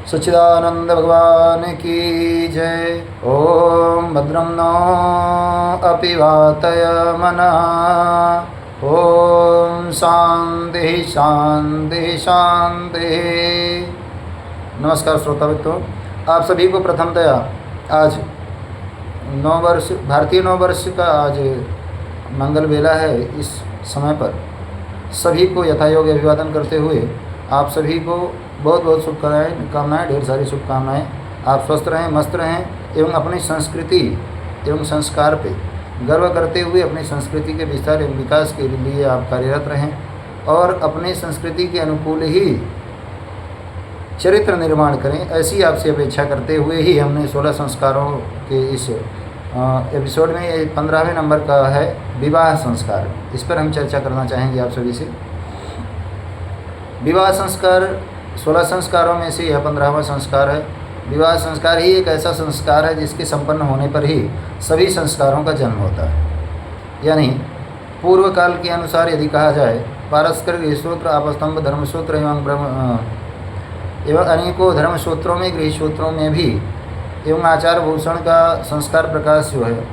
सच्चिदानंद भगवान की जय। ओम भद्रं नो अपि वातय मनः। ओम शांति शांति शांति। नमस्कार श्रोतामित्रों, आप सभी को प्रथमतया आज नववर्ष, भारतीय नववर्ष का आज मंगल बेला है। इस समय पर सभी को यथायोग्य अभिवादन करते हुए आप सभी को बहुत बहुत शुभकामनाएं, ढेर सारी शुभकामनाएं। आप स्वस्थ रहें, मस्त रहें एवं अपनी संस्कृति एवं संस्कार पे गर्व करते हुए अपनी संस्कृति के विस्तार एवं विकास के लिए आप कार्यरत रहें और अपनी संस्कृति के अनुकूल ही चरित्र निर्माण करें, ऐसी आपसे अपेक्षा करते हुए ही हमने 16 संस्कारों के इस एपिसोड में, ये 15वें नंबर का है विवाह संस्कार। इस पर हम चर्चा करना चाहेंगे आप सभी से। विवाह संस्कार 16 संस्कारों में से यह 15वां संस्कार है। विवाह संस्कार ही एक ऐसा संस्कार है जिसके संपन्न होने पर ही सभी संस्कारों का जन्म होता है। यानी पूर्व काल के अनुसार यदि कहा जाए, पारस्कर गृहसूत्र, आपस्तंभ, धर्मसूत्र एवं अनेकों धर्मसूत्रों में, गृहसूत्रों में भी एवं आचार भूषण का संस्कार प्रकाश जो है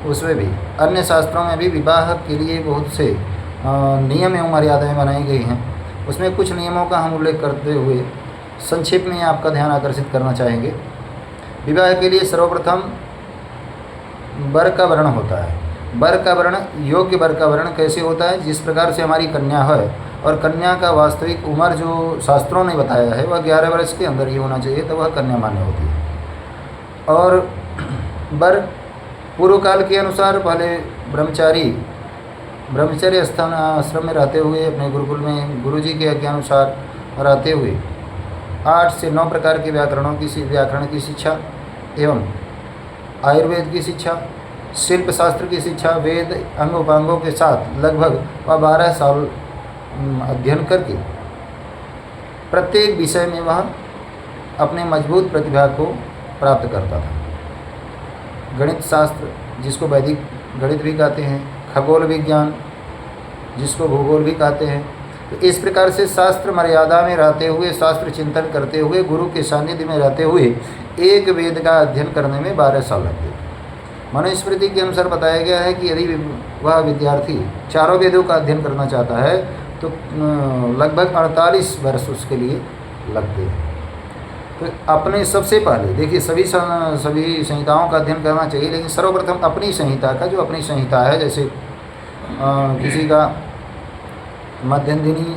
उसमें भी, अन्य शास्त्रों में भी विवाह के लिए बहुत से नियम एवं मर्यादाएँ बनाई गई हैं। उसमें कुछ नियमों का हम उल्लेख करते हुए संक्षेप में आपका ध्यान आकर्षित करना चाहेंगे। विवाह के लिए सर्वप्रथम वर का वर्ण होता है। वर का वर्ण, योग्य वर का वर्ण कैसे होता है? जिस प्रकार से हमारी कन्या है और कन्या का वास्तविक उम्र जो शास्त्रों ने बताया है वह 11 वर्ष के अंदर ही होना चाहिए, तो वह कन्या मान्य होती है। और वर पूर्व काल के अनुसार पहले ब्रह्मचर्य स्थान आश्रम में रहते हुए, अपने गुरुकुल में गुरुजी के आज्ञानुसार रहते हुए 8 से 9 प्रकार के व्याकरण की शिक्षा एवं आयुर्वेद की शिक्षा, शिल्प शास्त्र की शिक्षा, वेद अंग उपांगों के साथ लगभग वह 12 साल अध्ययन करके प्रत्येक विषय में वह अपने मजबूत प्रतिभा को प्राप्त करता था। गणित शास्त्र, जिसको वैदिक गणित भी कहते हैं, खगोल विज्ञान, जिसको भूगोल भी कहते हैं। तो इस प्रकार से शास्त्र मर्यादा में रहते हुए, शास्त्र चिंतन करते हुए, गुरु के सानिध्य में रहते हुए एक वेद का अध्ययन करने में 12 साल लगते। मनुस्मृति के अनुसार बताया गया है कि यदि वह विद्यार्थी चारों वेदों का अध्ययन करना चाहता है तो लगभग 48 वर्ष उसके लिए लगते हैं। तो अपने सबसे पहले देखिए, सभी संहिताओं का अध्ययन करना चाहिए, लेकिन सर्वप्रथम अपनी संहिता का, जो अपनी संहिता है, जैसे किसी का मध्यन्दिनी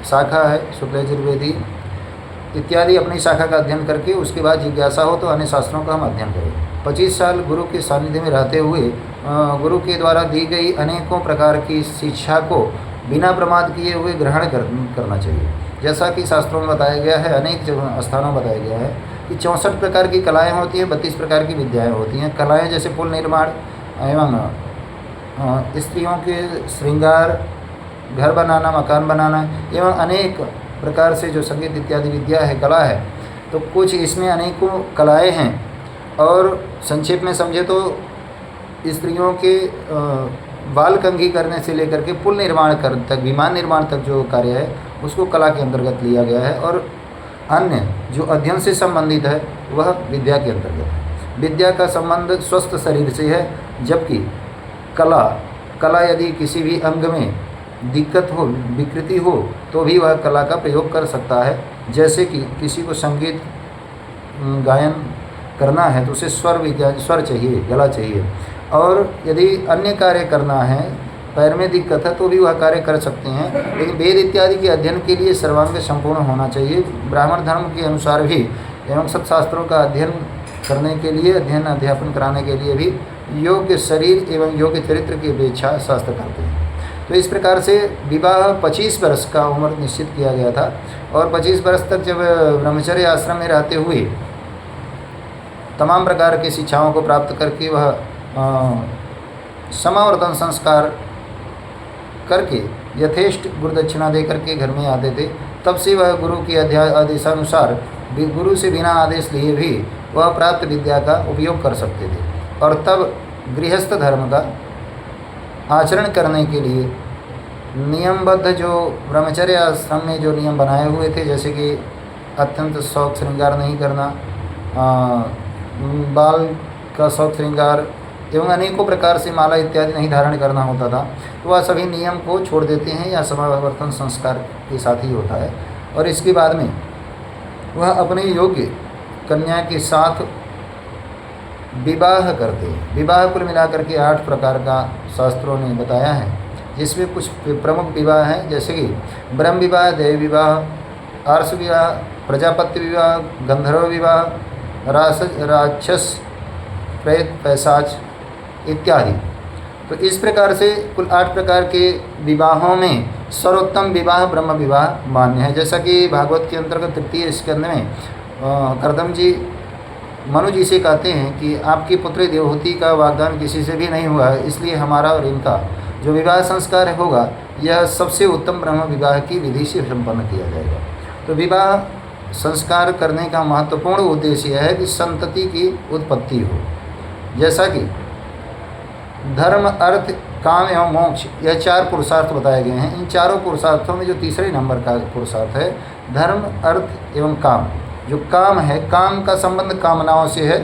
शाखा है, शुक्ल यजुर्वेदी इत्यादि, अपनी शाखा का अध्ययन करके उसके बाद जिज्ञासा हो तो अन्य शास्त्रों का हम अध्ययन करें। 25 साल गुरु के सानिध्य में रहते हुए गुरु के द्वारा दी गई अनेकों प्रकार की शिक्षा को बिना प्रमाद किए हुए ग्रहण करना चाहिए। जैसा कि शास्त्रों में बताया गया है, अनेक स्थानों में बताया गया है कि 64 प्रकार की कलाएँ होती हैं, 32 प्रकार की विद्याएँ होती हैं। कलाएँ जैसे पुल निर्माण एवं स्त्रियों के श्रृंगार, घर बनाना, मकान बनाना एवं अनेक प्रकार से जो संगीत इत्यादि विद्या है, कला है, तो कुछ इसमें अनेकों कलाएँ हैं। और संक्षेप में समझे तो स्त्रियों के बाल कंघी करने से लेकर के पुल निर्माण तक, विमान निर्माण तक जो कार्य है उसको कला के अंतर्गत लिया गया है। और अन्य जो अध्ययन से संबंधित है वह विद्या के अंतर्गत है। विद्या का संबंध स्वस्थ शरीर से है, जबकि कला यदि किसी भी अंग में दिक्कत हो, विकृति हो, तो भी वह कला का प्रयोग कर सकता है। जैसे कि किसी को संगीत गायन करना है तो उसे स्वर चाहिए, गला चाहिए। और यदि अन्य कार्य करना है, पैर में दिक्कत है, तो भी वह कार्य कर सकते हैं। लेकिन वेद इत्यादि के अध्ययन के लिए सर्वांग संपूर्ण होना चाहिए। ब्राह्मण धर्म के अनुसार भी एवं सत्शास्त्रों का अध्ययन करने के लिए, अध्यापन कराने के लिए भी योग्य शरीर एवं योग्य चरित्र की अपेक्षा शास्त्र करते हैं। तो इस प्रकार से विवाह 25 वर्ष का उम्र निश्चित किया गया था। और 25 वर्ष तक जब ब्रह्मचर्य आश्रम में रहते हुए तमाम प्रकार की शिक्षाओं को प्राप्त करके वह समावर्तन संस्कार करके यथेष्ट गुरुदक्षिणा दे करके घर में आते थे, तब से वह गुरु के आदेशानुसार, गुरु से बिना आदेश लिए भी वह प्राप्त विद्या का उपयोग कर सकते थे। और तब गृहस्थ धर्म का आचरण करने के लिए नियमबद्ध जो ब्रह्मचर्य आश्रम में जो नियम बनाए हुए थे, जैसे कि अत्यंत शौक श्रृंगार नहीं करना, बाल का शौक श्रृंगार एवं अनेकों प्रकार से माला इत्यादि नहीं धारण करना होता था, तो वह सभी नियम को छोड़ देते हैं या समावर्तन संस्कार के साथ ही होता है। और इसके बाद में वह अपने योग्य कन्या के साथ विवाह करते हैं। विवाह कुल मिलाकर के 8 प्रकार का शास्त्रों ने बताया है, जिसमें कुछ प्रमुख विवाह हैं, जैसे कि ब्रह्म विवाह, देव विवाह, आर्ष विवाह, प्रजापत्य विवाह, गंधर्व विवाह, राक्षस, प्रेत, पैशाच इत्यादि। तो इस प्रकार से कुल 8 प्रकार के विवाहों में सर्वोत्तम विवाह ब्रह्म विवाह मान्य है। जैसा कि भागवत के अंतर्गत 3 स्कंद में कर्दम जी मनु जी से कहते हैं कि आपकी पुत्री देवहूति का वाग्दान किसी से भी नहीं हुआ है, इसलिए हमारा और इनका जो विवाह संस्कार होगा यह सबसे उत्तम ब्रह्म विवाह की विधि से संपन्न किया जाएगा। तो विवाह संस्कार करने का महत्वपूर्ण उद्देश्य यह है कि संतति की उत्पत्ति हो। जैसा कि धर्म, अर्थ, काम एवं मोक्ष, यह 4 पुरुषार्थ बताए गए हैं। इन चारों पुरुषार्थों में जो तीसरे नंबर का पुरुषार्थ है धर्म, अर्थ एवं काम, जो काम है, काम का संबंध कामनाओं से है,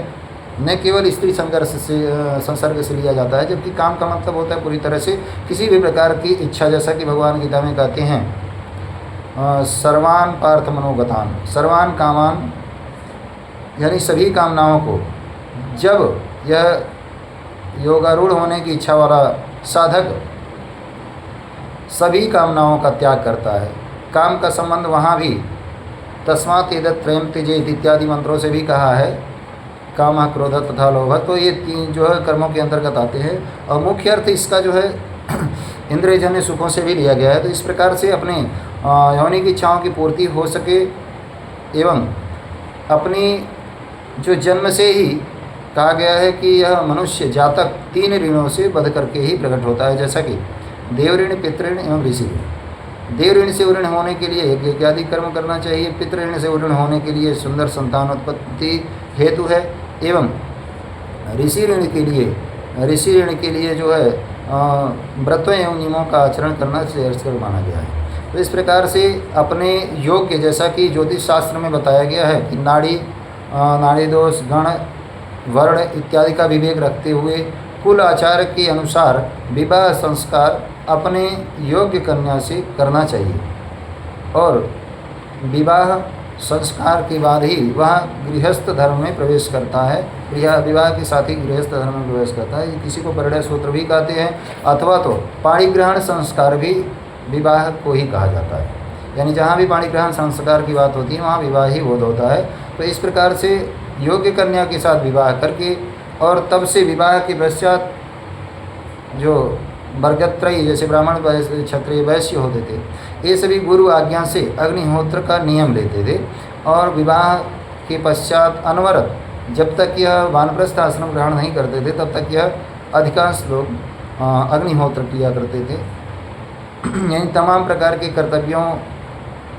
न केवल स्त्री संसर्ग से लिया जाता है, जबकि काम का मतलब होता है पूरी तरह से किसी भी प्रकार की इच्छा। जैसा कि भगवान गीता में कहते हैं सर्वान पार्थ मनोगतान, सर्वान कामान, यानी सभी कामनाओं को जब यह योगारूढ़ होने की इच्छा वाला साधक सभी कामनाओं का त्याग करता है। काम का संबंध वहाँ भी तस्मात् एतत् त्रयं त्यजेत् इत्यादि मंत्रों से भी कहा है, काम, क्रोध तथा लोभ। तो ये 3 जो है कर्मों के अंतर्गत आते हैं और मुख्य अर्थ इसका जो है इंद्रियजन्य सुखों से भी लिया गया है। तो इस प्रकार से अपने यौनिक इच्छाओं की पूर्ति हो सके एवं अपनी जो जन्म से ही कहा गया है कि यह मनुष्य जातक 3 ऋणों से बध करके ही प्रकट होता है, जैसा कि देवऋण, पितृण एवं ऋषि ऋण। देवऋण से ऋण होने के लिए यज्ञ इत्यादि कर्म करना चाहिए, पितृऋण से ऋण होने के लिए सुंदर संतान उत्पत्ति हेतु है, एवं ऋषि ऋण के लिए जो है व्रतों एवं नियमों का आचरण करना श्रेयस्कर माना गया है। तो इस प्रकार से अपने योग्य, जैसा कि ज्योतिष शास्त्र में बताया गया है कि नाड़ी दोष, गण, वर्ण इत्यादि का विवेक रखते हुए कुल आचार के अनुसार विवाह संस्कार अपने योग्य कन्या से करना चाहिए और विवाह संस्कार के बाद ही वह गृहस्थ धर्म में प्रवेश करता है। विवाह के साथ ही गृहस्थ धर्म में प्रवेश करता है। किसी को परिणय सूत्र भी कहते हैं, अथवा तो पाणिग्रहण संस्कार भी विवाह को ही कहा जाता है। यानी जहाँ भी पाणिग्रहण संस्कार की बात होती है वहाँ विवाह ही बोध होता है। तो इस प्रकार से योग्य कन्या के साथ विवाह करके और तब से विवाह के पश्चात जो वर्गत्रयी जैसे ब्राह्मण, क्षत्रिय, वैश्य होते थे, ये सभी गुरु आज्ञा से अग्निहोत्र का नियम लेते थे और विवाह के पश्चात अनवरत जब तक यह वानप्रस्थ आश्रम ग्रहण नहीं करते थे तब तक यह अधिकांश लोग अग्निहोत्र किया करते थे। यानी तमाम प्रकार के कर्तव्यों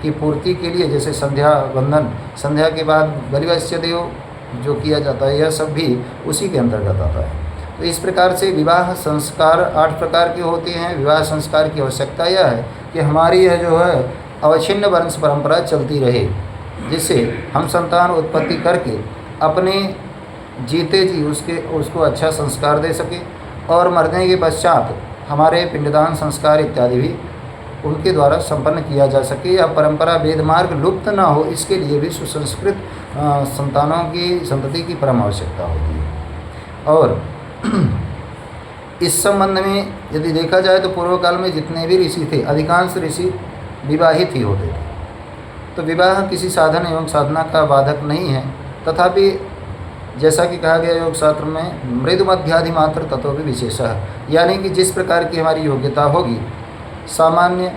की पूर्ति के लिए, जैसे संध्या वंदन, संध्या के बाद बलिवैश्य देव जो किया जाता है, यह सब भी उसी के अंतर्गत आता है। तो इस प्रकार से विवाह संस्कार 8 प्रकार के होते हैं। विवाह संस्कार की आवश्यकता यह है कि हमारी यह जो है अवच्छिन्न वंश परंपरा चलती रहे, जिससे हम संतान उत्पत्ति करके अपने जीते जी उसको अच्छा संस्कार दे सके और मरने के पश्चात हमारे पिंडदान संस्कार इत्यादि भी उनके द्वारा संपन्न किया जा सके या परंपरा वेद मार्ग लुप्त न हो, इसके लिए भी सुसंस्कृत संतानों की संतति की परम आवश्यकता होती है। और इस संबंध में यदि देखा जाए तो पूर्व काल में जितने भी ऋषि थे, अधिकांश ऋषि विवाहित ही होते थे। तो विवाह किसी साधन एवं साधना का बाधक नहीं है, तथापि जैसा कि कहा गया योग शास्त्र में मृदु मध्यादि मात्र तत्व भी विशेषः, यानी कि जिस प्रकार की हमारी योग्यता होगी, सामान्य,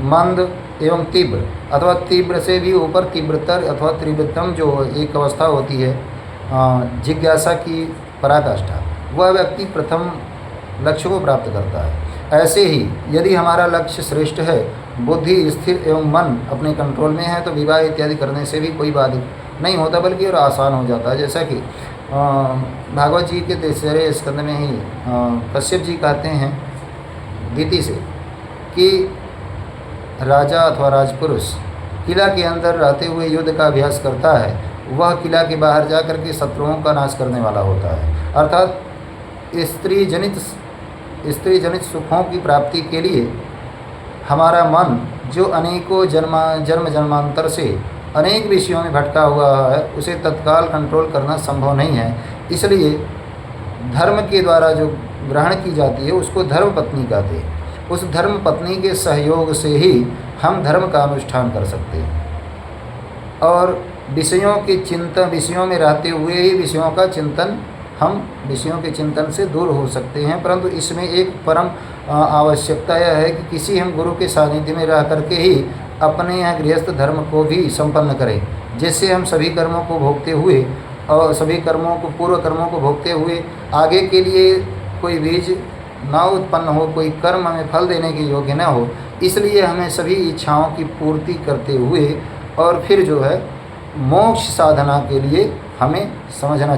मंद एवं तीव्र अथवा तीव्र से भी ऊपर तीव्रतर अथवा तीव्रतम जो एक अवस्था होती है जिज्ञासा की पराकाष्ठा, वह व्यक्ति प्रथम लक्ष्य को प्राप्त करता है। ऐसे ही यदि हमारा लक्ष्य श्रेष्ठ है, बुद्धि स्थिर एवं मन अपने कंट्रोल में है, तो विवाह इत्यादि करने से भी कोई बाधित नहीं होता, बल्कि और आसान हो जाता है। जैसा कि भागवत जी के 3 स्कंद में ही कश्यप जी कहते हैं दीति से कि राजा अथवा राजपुरुष किला के अंदर रहते हुए युद्ध का अभ्यास करता है, वह किला के बाहर जाकर के शत्रुओं का नाश करने वाला होता है। अर्थात स्त्री जनित सुखों की प्राप्ति के लिए हमारा मन जो अनेकों जन्म जन्मांतर से अनेक विषयों में भटका हुआ है, उसे तत्काल कंट्रोल करना संभव नहीं है। इसलिए धर्म के द्वारा जो ग्रहण की जाती है उसको धर्म पत्नी कहते हैं। उस धर्म पत्नी के सहयोग से ही हम धर्म का अनुष्ठान कर सकते हैं और विषयों में रहते हुए ही हम विषयों के चिंतन से दूर हो सकते हैं। परंतु इसमें एक परम आवश्यकता यह है कि किसी हम गुरु के सानिध्य में रह करके ही अपने यहाँ गृहस्थ धर्म को भी संपन्न करें, जिससे हम सभी कर्मों को भोगते हुए और पूर्व कर्मों को भोगते हुए आगे के लिए कोई बीज ना उत्पन्न हो, कोई कर्म हमें फल देने के योग्य न हो। इसलिए हमें सभी इच्छाओं की पूर्ति करते हुए और फिर जो है मोक्ष साधना के लिए हमें समझना